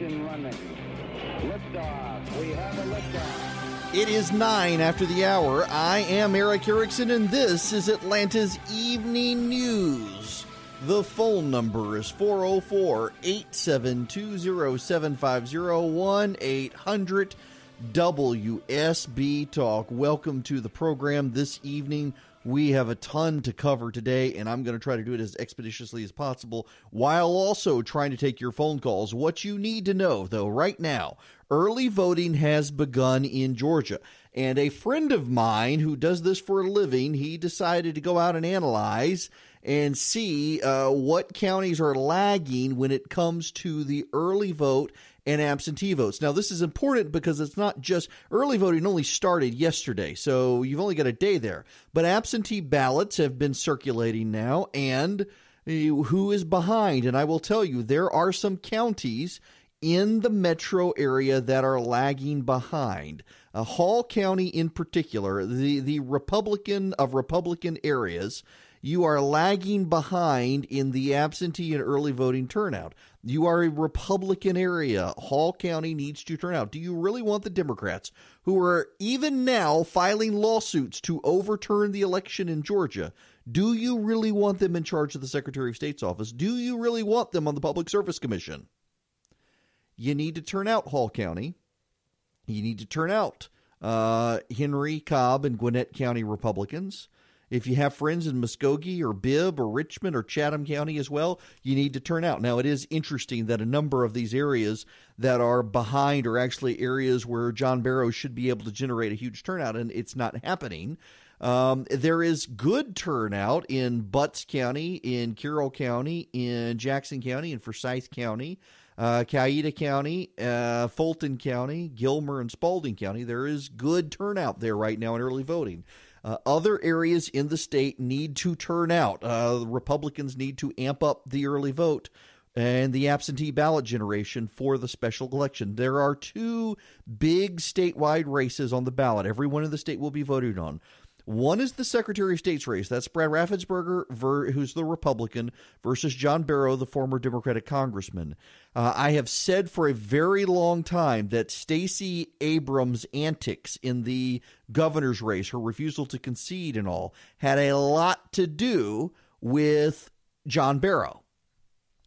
ignition running. Liftoff. We have a liftoff. It is 9 after the hour. I am Eric Erickson, and this is Atlanta's Evening News. The phone number is 404-872-0750, 1-800-WSB Talk. Welcome to the program this evening. We have a ton to cover today, and I'm going to try to do it as expeditiously as possible while also trying to take your phone calls. What you need to know, though, right now, early voting has begun in Georgia. And a friend of mine who does this for a living, he decided to go out and analyze and see what counties are lagging when it comes to the early vote and absentee votes. Now, this is important because it's not just early voting only started yesterday, so you've only got a day there. But absentee ballots have been circulating now, and who is behind? And I will tell you, there are some counties in the metro area that are lagging behind. Hall County in particular, the Republican of Republican areas, you are lagging behind in the absentee and early voting turnout. You are a Republican area. Hall County needs to turn out. Do you really want the Democrats, who are even now filing lawsuits to overturn the election in Georgia, do you really want them in charge of the Secretary of State's office? Do you really want them on the Public Service Commission? You need to turn out Hall County. You need to turn out Henry, Cobb, and Gwinnett County Republicans. If you have friends in Muskogee or Bibb or Richmond or Chatham County as well, you need to turn out. Now, it is interesting that a number of these areas that are behind are actually areas where John Barrow should be able to generate a huge turnout, and it's not happening. There is good turnout in Butts County, in Carroll County, in Jackson County, in Forsyth County, Cayuga County, Fulton County, Gilmer, and Spalding County. There is good turnout there right now in early voting. Other areas in the state need to turn out. Republicans need to amp up the early vote and the absentee ballot generation for the special election. There are two big statewide races on the ballot. Everyone in the state will be voted on. One is the Secretary of State's race. That's Brad Raffensperger, who's the Republican, versus John Barrow, the former Democratic congressman. I have said for a very long time that Stacey Abrams' antics in the governor's race, her refusal to concede and all, had a lot to do with John Barrow.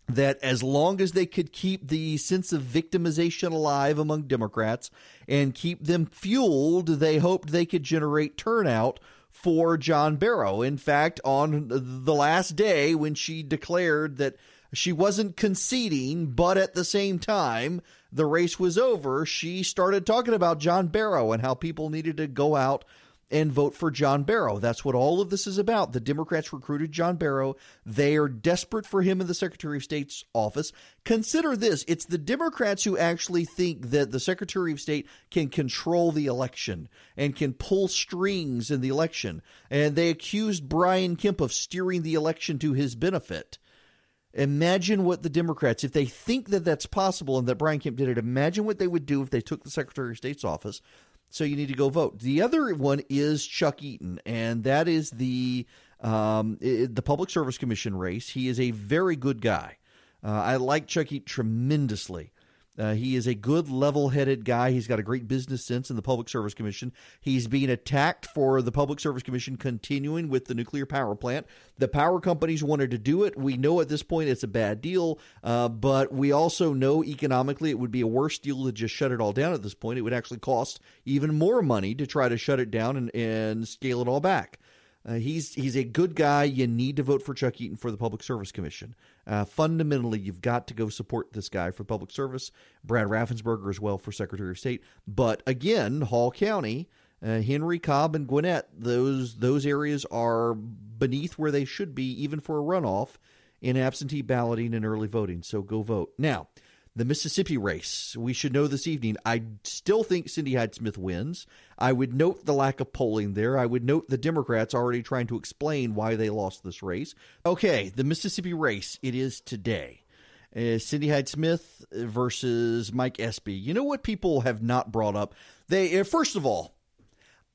That as long as they could keep the sense of victimization alive among Democrats and keep them fueled, they hoped they could generate turnout for John Barrow. In fact, on the last day when she declared that she wasn't conceding, but at the same time the race was over, she started talking about John Barrow and how people needed to go out and vote for John Barrow. That's what all of this is about. The Democrats recruited John Barrow. They are desperate for him in the Secretary of State's office. Consider this. It's the Democrats who actually think that the Secretary of State can control the election and can pull strings in the election. And they accused Brian Kemp of steering the election to his benefit. Imagine what the Democrats, if they think that that's possible and that Brian Kemp did it, imagine what they would do if they took the Secretary of State's office. So you need to go vote. The other one is Chuck Eaton, and that is the Public Service Commission race. He is a very good guy. I like Chuck Eaton tremendously. He is a good, level-headed guy. He's got a great business sense in the Public Service Commission. He's being attacked for the Public Service Commission continuing with the nuclear power plant. The power companies wanted to do it. We know at this point it's a bad deal, but we also know economically it would be a worse deal to just shut it all down at this point. It would actually cost even more money to try to shut it down and scale it all back. He's a good guy. You need to vote for Chuck Eaton for the Public Service Commission. Fundamentally, you've got to go support this guy for public service. Brad Raffensperger as well for Secretary of State. But again, Hall County, Henry, Cobb, and Gwinnett, those areas are beneath where they should be, even for a runoff in absentee balloting and early voting. So go vote. Now, the Mississippi race, we should know this evening. I still think Cindy Hyde-Smith wins. I would note the lack of polling there. I would note the Democrats already trying to explain why they lost this race. Okay, the Mississippi race, it is today. Cindy Hyde-Smith versus Mike Espy. You know what people have not brought up? First of all,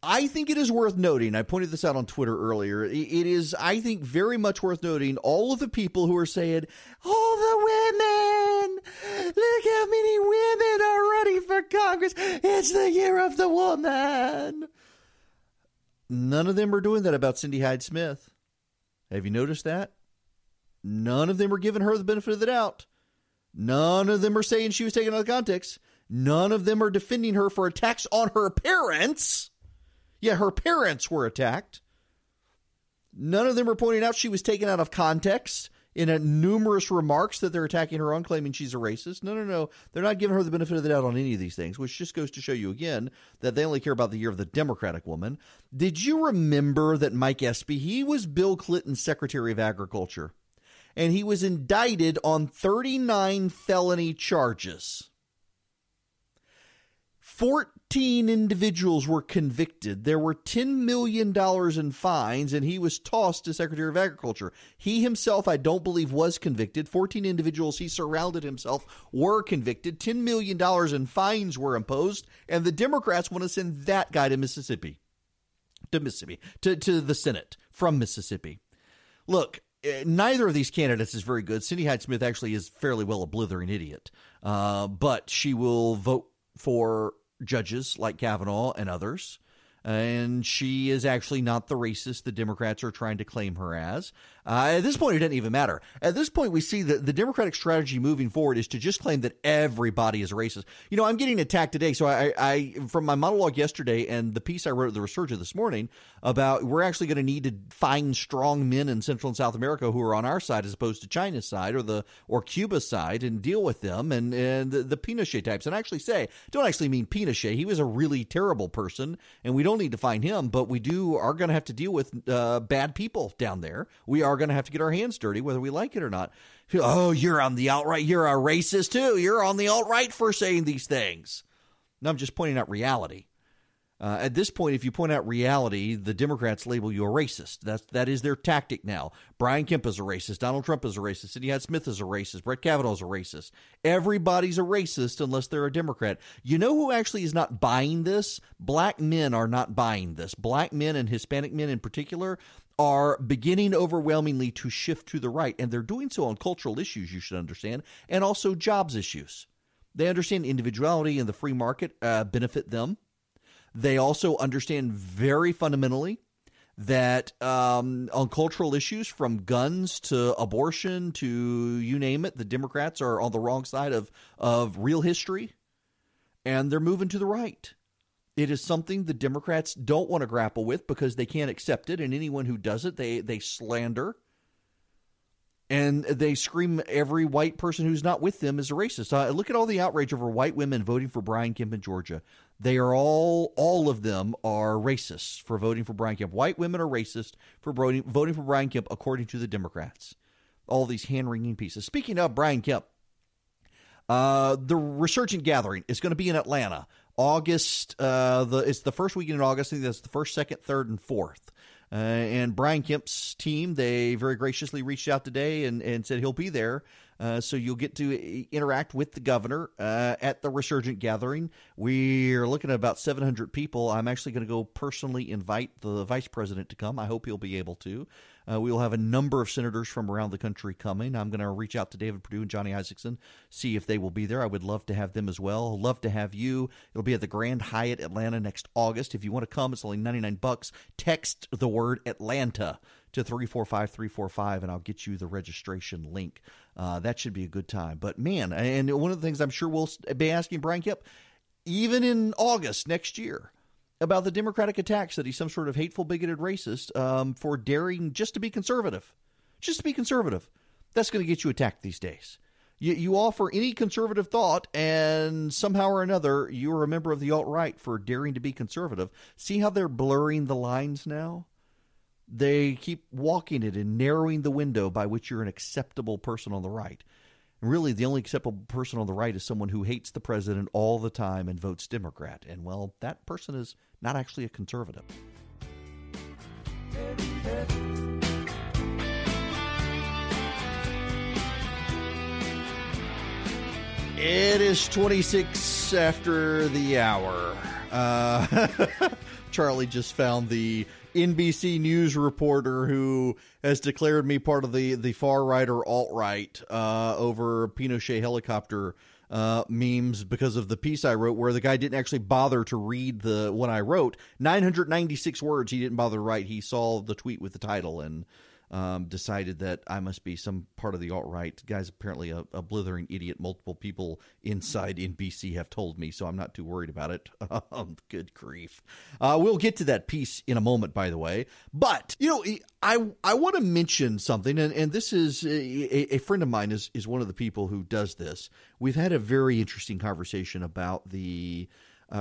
I think it is worth noting, I pointed this out on Twitter earlier, it is, I think, very much worth noting all of the people who are saying, all the women, look how many Congress. It's the year of the woman. None of them are doing that about Cindy Hyde-Smith. Have you noticed that? None of them are giving her the benefit of the doubt. None of them are saying she was taken out of context. None of them are defending her for attacks on her parents. Yeah, her parents were attacked. None of them are pointing out she was taken out of context in numerous remarks that they're attacking her on, claiming she's a racist. No. They're not giving her the benefit of the doubt on any of these things, which just goes to show you again that they only care about the year of the Democratic woman. Did you remember that Mike Espy, he was Bill Clinton's Secretary of Agriculture, and he was indicted on 39 felony charges. 14 individuals were convicted. There were $10 million in fines, and he was tossed as Secretary of Agriculture. He himself, I don't believe, was convicted. 14 individuals he surrounded himself were convicted. $10 million in fines were imposed, and the Democrats want to send that guy to Mississippi, to the Senate from Mississippi. Look, neither of these candidates is very good. Cindy Hyde-Smith actually is fairly well a blithering idiot, but she will vote for judges like Kavanaugh and others, and she is actually not the racist the Democrats are trying to claim her as. At this point, it doesn't even matter. At this point, we see that the Democratic strategy moving forward is to just claim that everybody is a racist. You know, I'm getting attacked today. So I from my monologue yesterday and the piece I wrote at the Resurgent this morning about we're actually going to need to find strong men in Central and South America who are on our side as opposed to China's side or Cuba's side and deal with them and the Pinochet types. And I actually don't actually mean Pinochet. He was a really terrible person, and we don't need to find him, but we are going to have to deal with bad people down there. We are going to have to get our hands dirty, whether we like it or not. Oh, you're on the alt-right. You're a racist, too. You're on the alt-right for saying these things. No, I'm just pointing out reality. At this point, if you point out reality, the Democrats label you a racist. That is their tactic now. Brian Kemp is a racist. Donald Trump is a racist. Cindy Hyde-Smith is a racist. Brett Kavanaugh is a racist. Everybody's a racist unless they're a Democrat. You know who actually is not buying this? Black men are not buying this. Black men and Hispanic men in particular are beginning overwhelmingly to shift to the right, and they're doing so on cultural issues, you should understand, and also jobs issues. They understand individuality and the free market benefit them. They also understand very fundamentally that on cultural issues, from guns to abortion to you name it, the Democrats are on the wrong side of real history, and they're moving to the right. It is something the Democrats don't want to grapple with because they can't accept it, and anyone who does it, they slander. And they scream every white person who's not with them is a racist. Look at all the outrage over white women voting for Brian Kemp in Georgia. They are all of them are racists for voting for Brian Kemp. White women are racist for voting for Brian Kemp, according to the Democrats. All these hand-wringing pieces. Speaking of Brian Kemp, the Resurgent Gathering is going to be in Atlanta. August, it's the first weekend in August. I think that's the 1st, 2nd, 3rd, and 4th. And Brian Kemp's team, they very graciously reached out today and said he'll be there. So you'll get to interact with the governor at the Resurgent Gathering. We're looking at about 700 people. I'm actually going to go personally invite the vice president to come. I hope he'll be able to. We will have a number of senators from around the country coming. I'm going to reach out to David Perdue and Johnny Isakson, see if they will be there. I would love to have them as well. Love to have you. It'll be at the Grand Hyatt Atlanta next August. If you want to come, it's only $99. Text the word Atlanta to 345-345, and I'll get you the registration link. That should be a good time. But, man, and one of the things I'm sure we'll be asking Brian Kemp, even in August next year, about the Democratic attacks that he's some sort of hateful, bigoted racist for daring just to be conservative. Just to be conservative. That's going to get you attacked these days. You offer any conservative thought, and somehow or another, you're a member of the alt-right for daring to be conservative. See how they're blurring the lines now? They keep walking it and narrowing the window by which you're an acceptable person on the right. And really, the only acceptable person on the right is someone who hates the president all the time and votes Democrat. And, well, that person is not actually a conservative. It is 26 after the hour. Charlie just found the NBC News reporter who has declared me part of the far right or alt-right over Pinochet helicopter memes because of the piece I wrote where the guy didn't actually bother to read the one I wrote. 996 words he didn't bother to write. He saw the tweet with the title and decided that I must be some part of the alt-right. The guy's apparently a blithering idiot. Multiple people inside NBC have told me, so I'm not too worried about it. Good grief. We'll get to that piece in a moment, by the way. But, I want to mention something, and this is a friend of mine is one of the people who does this. We've had a very interesting conversation about the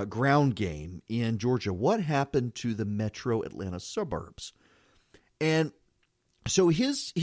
ground game in Georgia. What happened to the metro Atlanta suburbs? And so his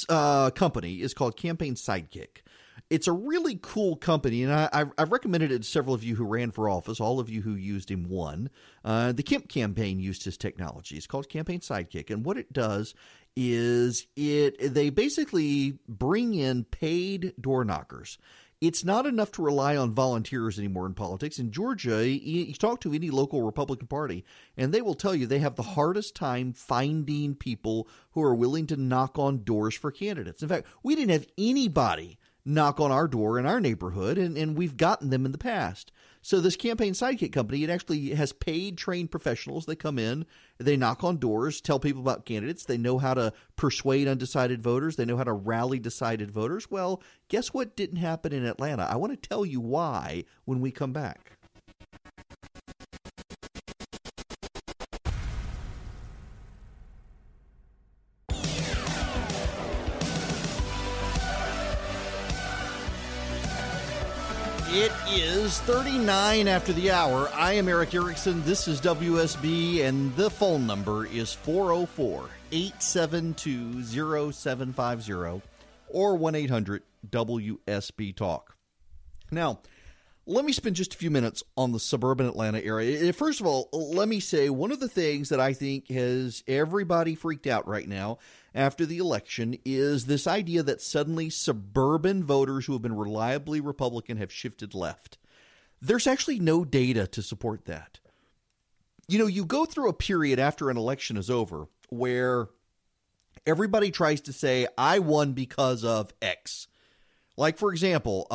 company is called Campaign Sidekick. It's a really cool company, and I've recommended it to several of you who ran for office. All of you who used him won. The Kemp campaign used his technology. It's called Campaign Sidekick, and what it does is they basically bring in paid door knockers. It's not enough to rely on volunteers anymore in politics. In Georgia, you talk to any local Republican Party, and they will tell you they have the hardest time finding people who are willing to knock on doors for candidates. In fact, we didn't have anybody knock on our door in our neighborhood, and we've gotten them in the past. So this Campaign Sidekick company, it actually has paid trained professionals. They come in, they knock on doors, tell people about candidates. They know how to persuade undecided voters. They know how to rally decided voters. Well, guess what didn't happen in Atlanta? I want to tell you why when we come back. It is 39 after the hour. I am Eric Erickson. This is WSB, and the phone number is 404-872-0750 or 1-800-WSB-TALK. Now, let me spend just a few minutes on the suburban Atlanta area. First of all, let me say one of the things that I think has everybody freaked out right now after the election is this idea that suddenly suburban voters who have been reliably Republican have shifted left. There's actually no data to support that. You go through a period after an election is over where everybody tries to say, I won because of X. Like, for example,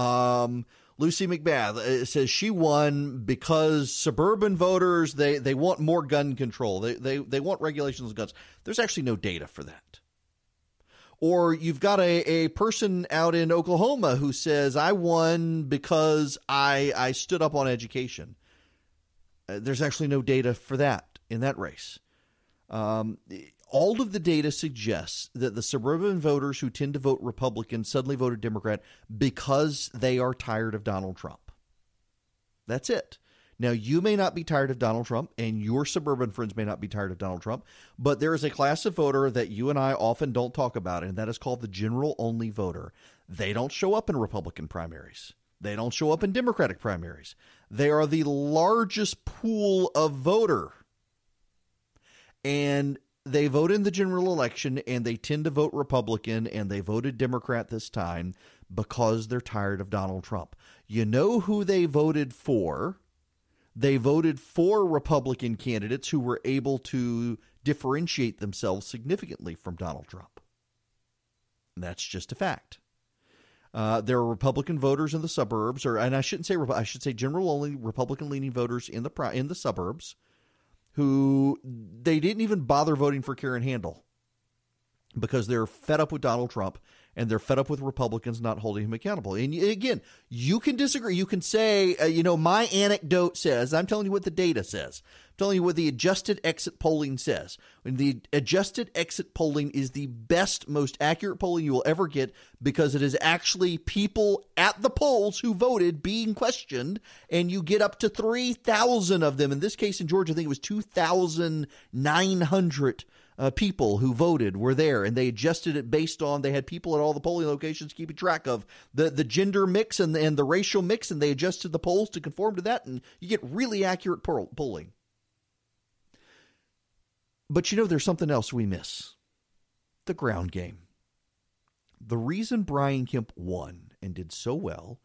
Lucy McBath says she won because suburban voters, they want more gun control. They want regulations on guns. There's actually no data for that. Or you've got a person out in Oklahoma who says, I won because I stood up on education. There's actually no data for that in that race. All of the data suggests that the suburban voters who tend to vote Republican suddenly voted Democrat because they are tired of Donald Trump. That's it. Now, you may not be tired of Donald Trump, and your suburban friends may not be tired of Donald Trump, but there is a class of voter that you and I often don't talk about, and that is called the general-only voter. They don't show up in Republican primaries. They don't show up in Democratic primaries. They are the largest pool of voter. And they vote in the general election, and they tend to vote Republican, and they voted Democrat this time because they're tired of Donald Trump. You know who they voted for? They voted for Republican candidates who were able to differentiate themselves significantly from Donald Trump. And that's just a fact. There are Republican voters in the suburbs, and I should say general-only Republican-leaning voters in the suburbs who they didn't even bother voting for Karen Handel because they're fed up with Donald Trump and they're fed up with Republicans not holding him accountable. And again, you can disagree. You can say, my anecdote says, I'm telling you what the data says. I'm telling you what the adjusted exit polling says. And the adjusted exit polling is the best, most accurate polling you will ever get because it is actually people at the polls who voted being questioned, and you get up to 3,000 of them. In this case, in Georgia, I think it was 2,900 people who voted were there, and they adjusted it based on they had people at all the polling locations keeping track of the gender mix and the racial mix, and they adjusted the polls to conform to that, and you get really accurate polling. But there's something else we miss. The ground game. The reason Brian Kemp won and did so well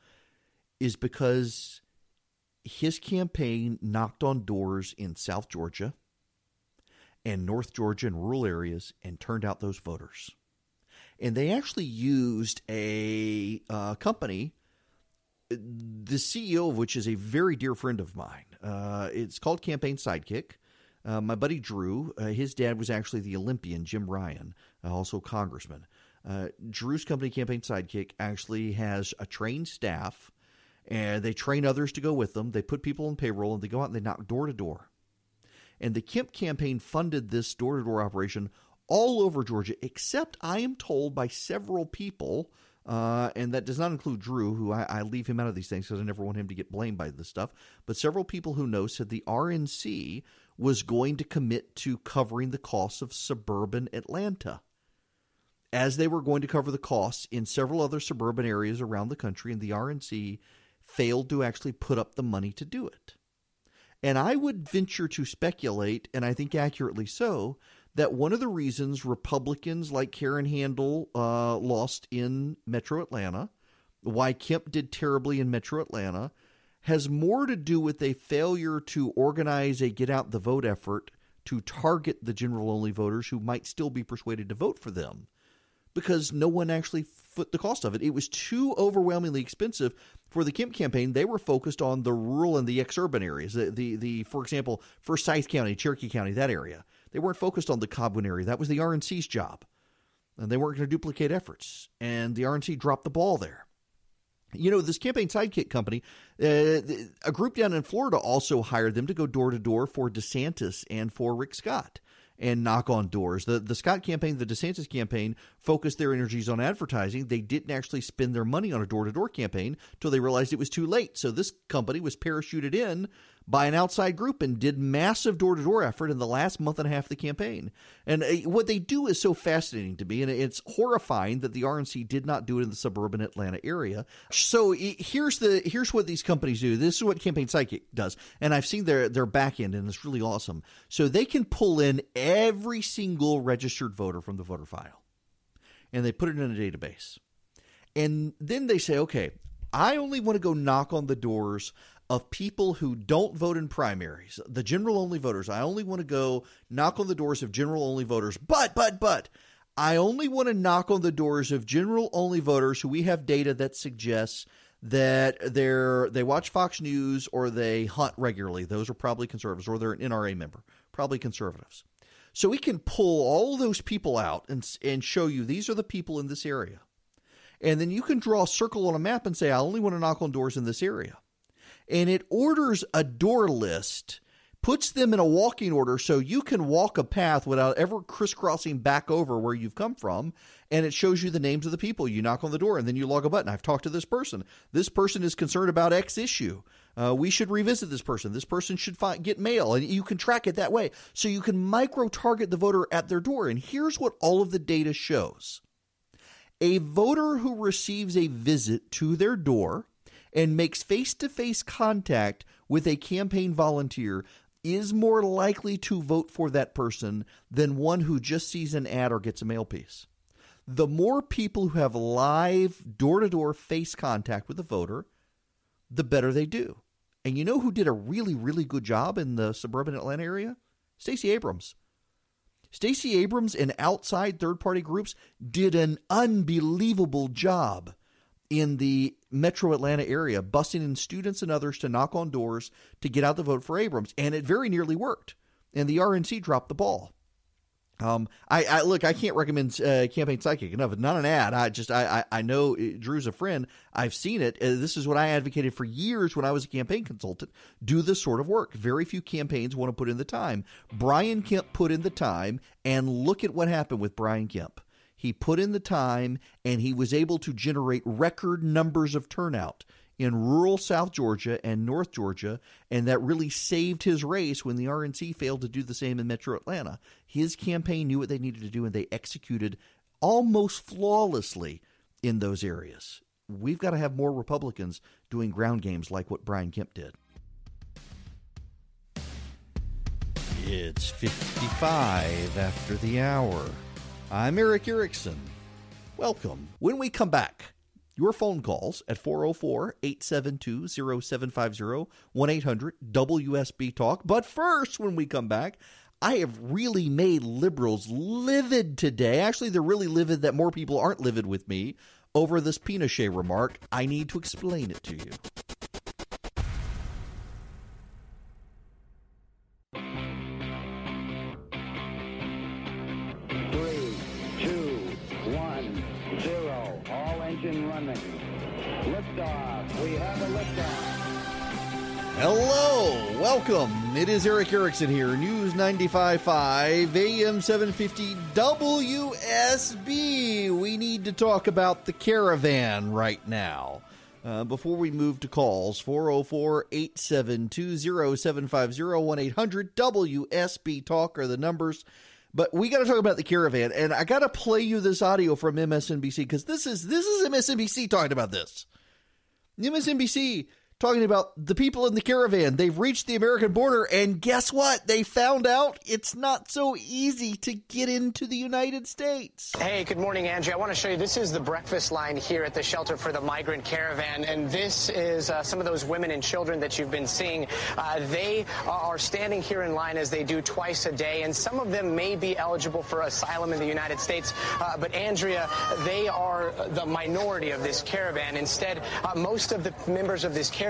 is because his campaign knocked on doors in South Georgia and North Georgia and rural areas and turned out those voters. And they actually used a company the CEO of which is a very dear friend of mine. It's called Campaign Sidekick. My buddy Drew, his dad was actually the Olympian Jim Ryan, also congressman. Drew's company, Campaign Sidekick, actually has a trained staff, and they train others to go with them. They put people on payroll, and they go out and they knock door to door. And the Kemp campaign funded this door-to-door operation all over Georgia, except I am told by several people, and that does not include Drew, who I leave him out of these things because I never want him to get blamed by this stuff, but several people who know said the RNC was going to commit to covering the costs of suburban Atlanta, as they were going to cover the costs in several other suburban areas around the country, and the RNC failed to actually put up the money to do it. And I would venture to speculate, and I think accurately so, that one of the reasons Republicans like Karen Handel lost in Metro Atlanta, why Kemp did terribly in Metro Atlanta, has more to do with a failure to organize a get-out-the-vote effort to target the general-only voters who might still be persuaded to vote for them, because no one actually foot the cost of it. It was too overwhelmingly expensive for the Kemp campaign. They were focused on the rural and the ex-urban areas. For example, Forsyth County, Cherokee County, that area. They weren't focused on the Cobwin area. That was the RNC's job. And they weren't going to duplicate efforts. And the RNC dropped the ball there. You know, this Campaign Sidekick company, a group down in Florida also hired them to go door to door for DeSantis and for Rick Scott and knock on doors. The Scott campaign, the DeSantis campaign, focused their energies on advertising. They didn't actually spend their money on a door-to-door campaign until they realized it was too late. So this company was parachuted in by an outside group and did massive door-to-door effort in the last month and a half of the campaign. And what they do is so fascinating to me, and it's horrifying that the RNC did not do it in the suburban Atlanta area. So here's what these companies do. This is what Campaign Sidekick does, and I've seen their back end, and it's really awesome. So they can pull in every single registered voter from the voter file, and they put it in a database. And then they say, okay, I only want to go knock on the doors of people who don't vote in primaries, the general-only voters. I only want to go knock on the doors of general-only voters. But I only want to knock on the doors of general-only voters who we have data that suggests that they watch Fox News or they hunt regularly. Those are probably conservatives, or they're an NRA member, probably conservatives. So we can pull all those people out and show you these are the people in this area. And then you can draw a circle on a map and say, I only want to knock on doors in this area. And it orders a door list, puts them in a walking order so you can walk a path without ever crisscrossing back over where you've come from. And it shows you the names of the people. You knock on the door and then you log a button. I've talked to this person. This person is concerned about X issue. We should revisit this person. This person should get mail. And you can track it that way. So you can micro-target the voter at their door. And here's what all of the data shows. A voter who receives a visit to their door and makes face-to-face contact with a campaign volunteer is more likely to vote for that person than one who just sees an ad or gets a mail piece. The more people who have live door-to-door face contact with the voter, the better they do. And you know who did a really, really good job in the suburban Atlanta area? Stacey Abrams. Stacey Abrams and outside third-party groups did an unbelievable job in the metro Atlanta area, busing in students and others to knock on doors to get out the vote for Abrams. And it very nearly worked. And the RNC dropped the ball. I can't recommend Campaign Sidekick enough. It's not an ad. I know Drew's a friend. I've seen it. This is what I advocated for years when I was a campaign consultant. Do this sort of work. Very few campaigns want to put in the time. Brian Kemp put in the time, and look at what happened with Brian Kemp. He put in the time, and he was able to generate record numbers of turnout in rural South Georgia and North Georgia, and that really saved his race when the RNC failed to do the same in Metro Atlanta. His campaign knew what they needed to do, and they executed almost flawlessly in those areas. We've got to have more Republicans doing ground games like what Brian Kemp did. It's 55 after the hour. I'm Eric Erickson. Welcome. When we come back, your phone calls at 404-872-0750, 1-800-WSB-TALK. But first, when we come back, I have really made liberals livid today. Actually, they're really livid that more people aren't livid with me over this Pinochet remark. I need to explain it to you. Liftoff. We have a liftoff. Hello, welcome. It is Eric Erickson here, News 95.5, AM 750 WSB. We need to talk about the caravan right now. Before we move to calls, 404-872-0750, 1-800-WSB Talk are the numbers. But we got to talk about the caravan, and I got to play you this audio from MSNBC because this is MSNBC talking about this. MSNBC talking about the people in the caravan. They've reached the American border, and guess what? They found out it's not so easy to get into the United States. Hey, good morning, Angie. I want to show you, this is the breakfast line here at the shelter for the migrant caravan, and this is some of those women and children that you've been seeing. They are standing here in line as they do twice a day, and some of them may be eligible for asylum in the United States. But, Andrea, they are the minority of this caravan. Instead, most of the members of this caravan,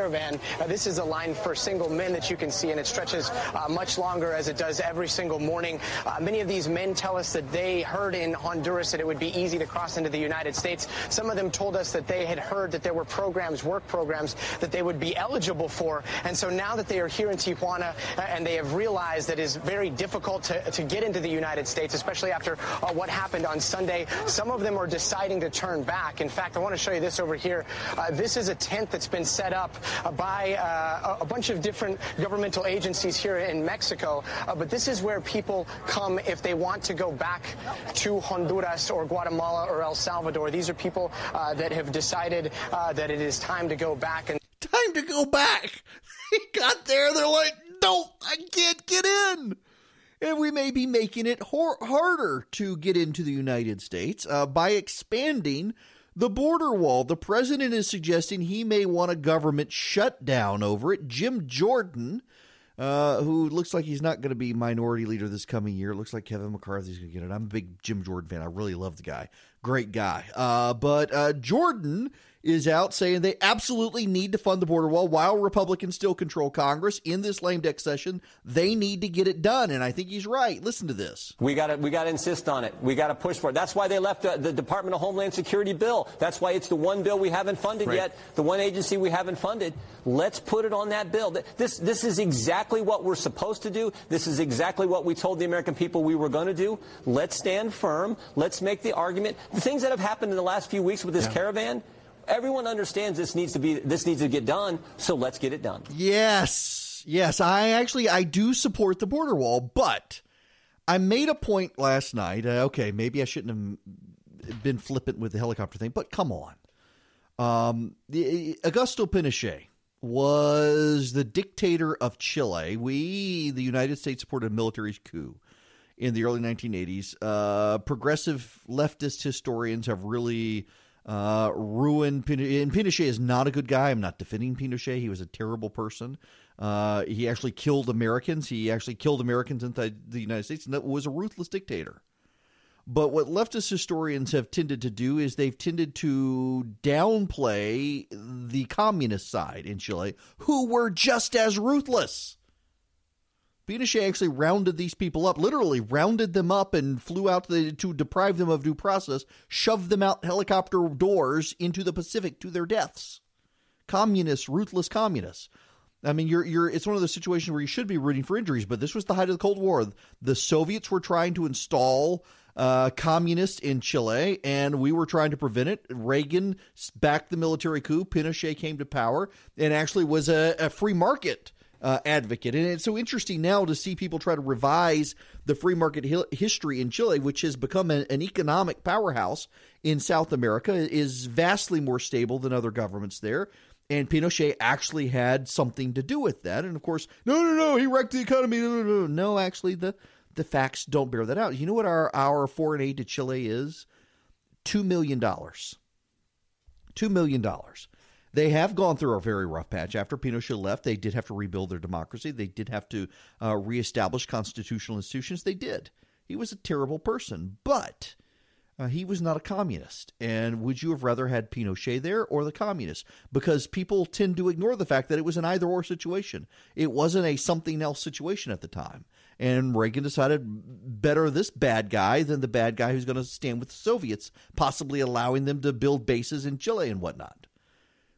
this is a line for single men that you can see, and it stretches much longer as it does every single morning. Many of these men tell us that they heard in Honduras that it would be easy to cross into the United States. Some of them told us that they had heard that there were programs, work programs, that they would be eligible for. And so now that they are here in Tijuana and they have realized that it is very difficult to get into the United States, especially after what happened on Sunday, some of them are deciding to turn back. In fact, I want to show you this over here. This is a tent that's been set up by a bunch of different governmental agencies here in Mexico. But this is where people come if they want to go back to Honduras or Guatemala or El Salvador. These are people that have decided that it is time to go back. Time to go back. They got there. They're like, no, I can't get in. And we may be making it harder to get into the United States by expanding the border wall. The president is suggesting he may want a government shutdown over it. Jim Jordan, who looks like he's not going to be minority leader this coming year. Looks like Kevin McCarthy's going to get it. I'm a big Jim Jordan fan. I really love the guy. Great guy. But Jordan is out saying they absolutely need to fund the border wall while Republicans still control Congress. In this lame duck session, they need to get it done, and I think he's right. Listen to this. We got to insist on it. We got to push for it. That's why they left the Department of Homeland Security bill. That's why it's the one bill we haven't funded yet, the one agency we haven't funded. Let's put it on that bill. This is exactly what we're supposed to do. This is exactly what we told the American people we were going to do. Let's stand firm. Let's make the argument. The things that have happened in the last few weeks with this caravan, everyone understands this needs to get done, so let's get it done. Yes, I do support the border wall, but I made a point last night. Okay, maybe I shouldn't have been flippant with the helicopter thing, but come on. Augusto Pinochet was the dictator of Chile. The United States, supported a military coup in the early 1980s. Progressive leftist historians have really ruined Pinochet. And Pinochet is not a good guy. I'm not defending Pinochet. He was a terrible person. He actually killed Americans. He actually killed Americans inside the United States, and that was a ruthless dictator. But what leftist historians have tended to do is they've tended to downplay the communist side in Chile, who were just as ruthless. Pinochet actually rounded these people up, literally rounded them up and flew out to deprive them of due process, shoved them out helicopter doors into the Pacific to their deaths. Communists, ruthless communists. I mean, it's one of those situations where you should be rooting for injuries, but this was the height of the Cold War. The Soviets were trying to install communists in Chile, and we were trying to prevent it. Reagan backed the military coup. Pinochet came to power and actually was a free market advocate. And it's so interesting now to see people try to revise the free market history in Chile, which has become an economic powerhouse in South America, is vastly more stable than other governments there. And Pinochet actually had something to do with that. And of course, no, he wrecked the economy. No, actually, the facts don't bear that out. You know what our foreign aid to Chile is? $2 million. $2 million. They have gone through a very rough patch. After Pinochet left, they did have to rebuild their democracy. They did have to reestablish constitutional institutions. They did. He was a terrible person. But He was not a communist. And would you have rather had Pinochet there or the communists? Because people tend to ignore the fact that it was an either-or situation. It wasn't a something-else situation at the time. And Reagan decided better this bad guy than the bad guy who's going to stand with the Soviets, possibly allowing them to build bases in Chile and whatnot.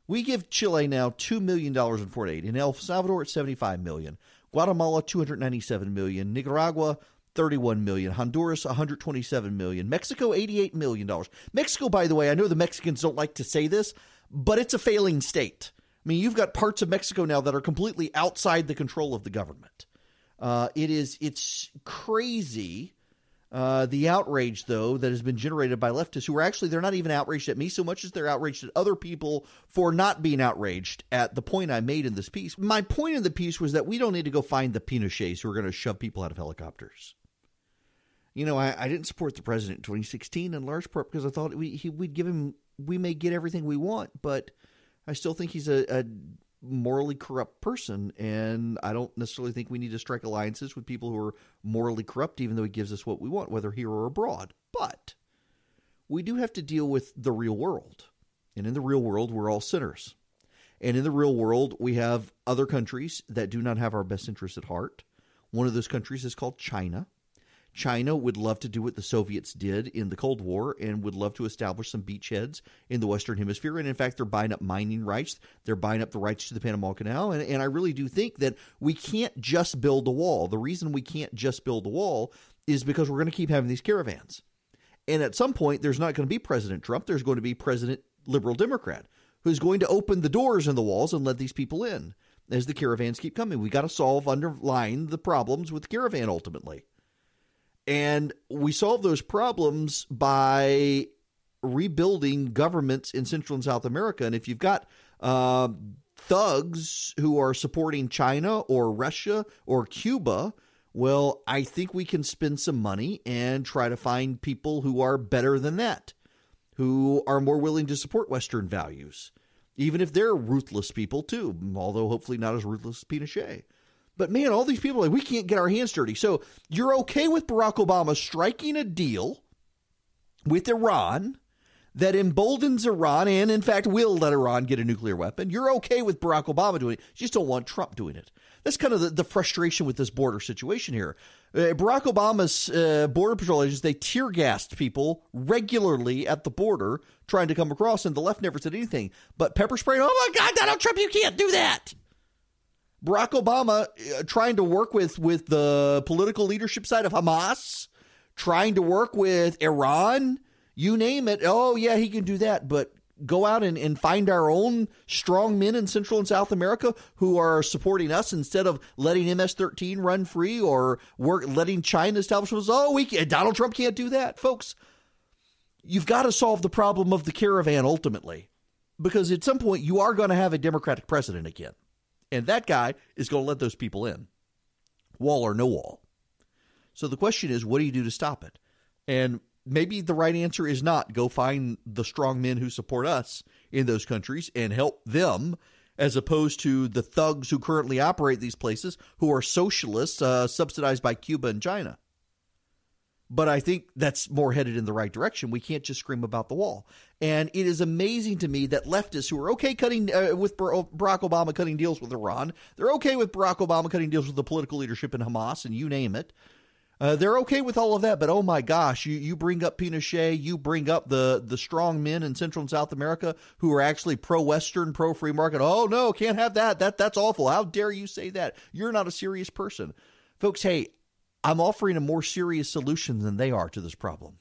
We give Chile now $2 million in foreign aid. In El Salvador, it's $75 million. Guatemala, $297 million. Nicaragua, $31 million. Honduras, $127 million. Mexico, $88 million. Mexico, by the way, I know the Mexicans don't like to say this, but it's a failing state. I mean, you've got parts of Mexico now that are completely outside the control of the government. It's crazy. The outrage, though, that has been generated by leftists who are actually, they're not even outraged at me so much as they're outraged at other people for not being outraged at the point I made in this piece. My point in the piece was that we don't need to go find the Pinochets who are going to shove people out of helicopters. You know, I didn't support the president in 2016 in large part because I thought we'd give him, we may get everything we want, but I still think he's a morally corrupt person, and I don't necessarily think we need to strike alliances with people who are morally corrupt, even though he gives us what we want, whether here or abroad. But we do have to deal with the real world, and in the real world, we're all sinners. And in the real world, we have other countries that do not have our best interests at heart. One of those countries is called China. China would love to do what the Soviets did in the Cold War and would love to establish some beachheads in the Western Hemisphere. And in fact, they're buying up mining rights. They're buying up the rights to the Panama Canal. And I really do think that we can't just build a wall. The reason we can't just build a wall is because we're going to keep having these caravans. And at some point, there's not going to be President Trump. There's going to be President Liberal Democrat who's going to open the doors and the walls and let these people in as the caravans keep coming. We got to underline the problems with the caravan ultimately. And we solve those problems by rebuilding governments in Central and South America. And if you've got thugs who are supporting China or Russia or Cuba, well, I think we can spend some money and try to find people who are better than that, who are more willing to support Western values, even if they're ruthless people too, although hopefully not as ruthless as Pinochet. But man, all these people are like, we can't get our hands dirty. So you're okay with Barack Obama striking a deal with Iran that emboldens Iran and, in fact, will let Iran get a nuclear weapon. You're okay with Barack Obama doing it. You just don't want Trump doing it. That's kind of the frustration with this border situation here. Barack Obama's border patrol agents, they tear gassed people regularly at the border trying to come across, and the left never said anything. But pepper spray, oh my God, Donald Trump, you can't do that. Barack Obama trying to work with the political leadership side of Hamas, trying to work with Iran, you name it. Oh, yeah, he can do that. But go out and find our own strong men in Central and South America who are supporting us instead of letting MS-13 run free or letting China establish themselves. Oh, Donald Trump can't do that. Folks, you've got to solve the problem of the caravan ultimately, because at some point you are going to have a Democratic president again. And that guy is going to let those people in, wall or no wall. So the question is, what do you do to stop it? And maybe the right answer is not go find the strong men who support us in those countries and help them, as opposed to the thugs who currently operate these places who are socialists subsidized by Cuba and China. But I think that's more headed in the right direction. We can't just scream about the wall. And it is amazing to me that leftists who are okay cutting with Barack Obama cutting deals with Iran, they're okay with Barack Obama cutting deals with the political leadership in Hamas and you name it. They're okay with all of that. But, oh, my gosh, you bring up Pinochet, you bring up the strong men in Central and South America who are actually pro-Western, pro-free market. Oh, no, can't have that. That's awful. How dare you say that? You're not a serious person. Folks, hey, I'm offering a more serious solution than they are to this problem.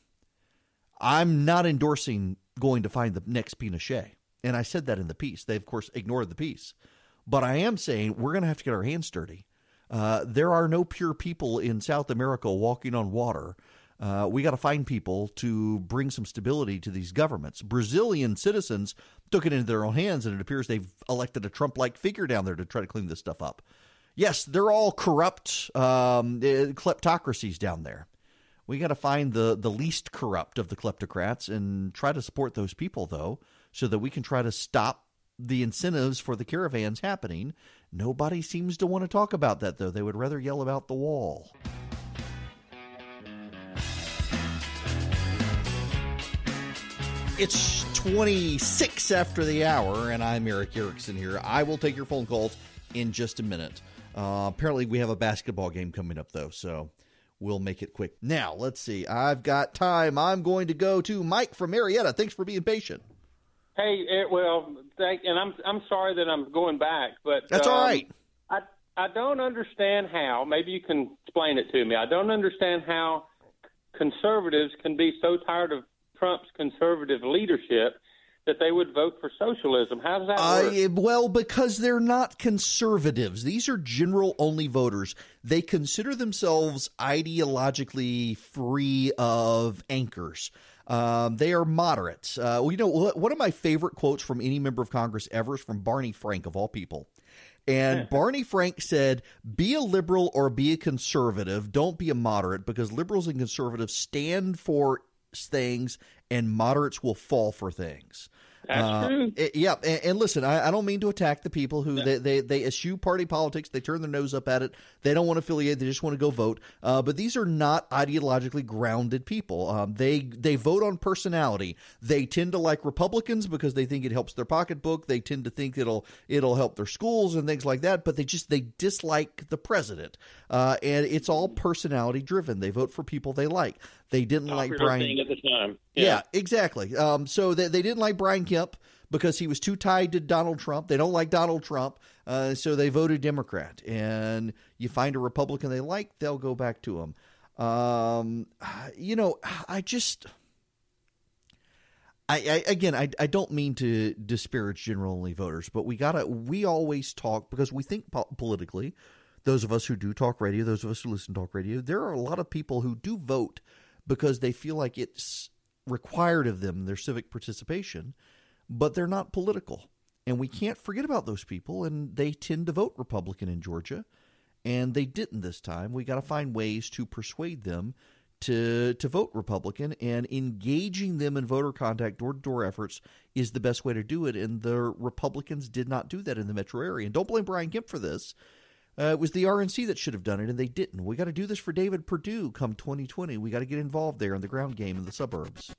I'm not endorsing going to find the next Pinochet. And I said that in the piece. They, of course, ignored the piece. But I am saying we're going to have to get our hands dirty. There are no pure people in South America walking on water. We got to find people to bring some stability to these governments. Brazilian citizens took it into their own hands, and it appears they've elected a Trump-like figure down there to try to clean this stuff up. Yes, they're all corrupt kleptocracies down there. We got to find the least corrupt of the kleptocrats and try to support those people, though, so that we can try to stop the incentives for the caravans happening. Nobody seems to want to talk about that, though. They would rather yell about the wall. It's 26 after the hour, and I'm Eric Erickson here. I will take your phone calls in just a minute. Apparently, we have a basketball game coming up, though, so we'll make it quick. Now, let's see. I've got time. I'm going to go to Mike from Marietta. Thanks for being patient. Hey, and I'm sorry that I'm going back, but that's all right. I don't understand how. Maybe you can explain it to me. I don't understand how conservatives can be so tired of Trump's conservative leadership that they would vote for socialism. How does that work? Well, because they're not conservatives. These are general-only voters. They consider themselves ideologically free of anchors. They are moderates. One of my favorite quotes from any member of Congress ever is from Barney Frank, of all people. And Barney Frank said, be a liberal or be a conservative. Don't be a moderate, because liberals and conservatives stand for things and moderates will fall for things. That's true. And listen, I don't mean to attack the people who they eschew party politics. They turn their nose up at it. They don't want to affiliate. They just want to go vote. But these are not ideologically grounded people. They vote on personality. They tend to like Republicans because they think it helps their pocketbook. They tend to think it'll help their schools and things like that. But they dislike the president. And it's all personality driven. They vote for people they like. They didn't like Brian at the time. Yeah, exactly. So they didn't like Brian Kemp because he was too tied to Donald Trump. They don't like Donald Trump, so they voted Democrat. And you find a Republican they like, they'll go back to him. I don't mean to disparage general-only voters, but we always talk because we think politically. Those of us who do talk radio, those of us who listen to talk radio, there are a lot of people who do vote because they feel like it's required of them, their civic participation, but they're not political. And we can't forget about those people, and they tend to vote Republican in Georgia, and they didn't this time. We got to find ways to persuade them to vote Republican, and engaging them in voter contact, door-to-door efforts is the best way to do it, and the Republicans did not do that in the metro area. And don't blame Brian Kemp for this. It was the RNC that should have done it, and they didn't. We got to do this for David Perdue come 2020. We got to get involved there in the ground game in the suburbs.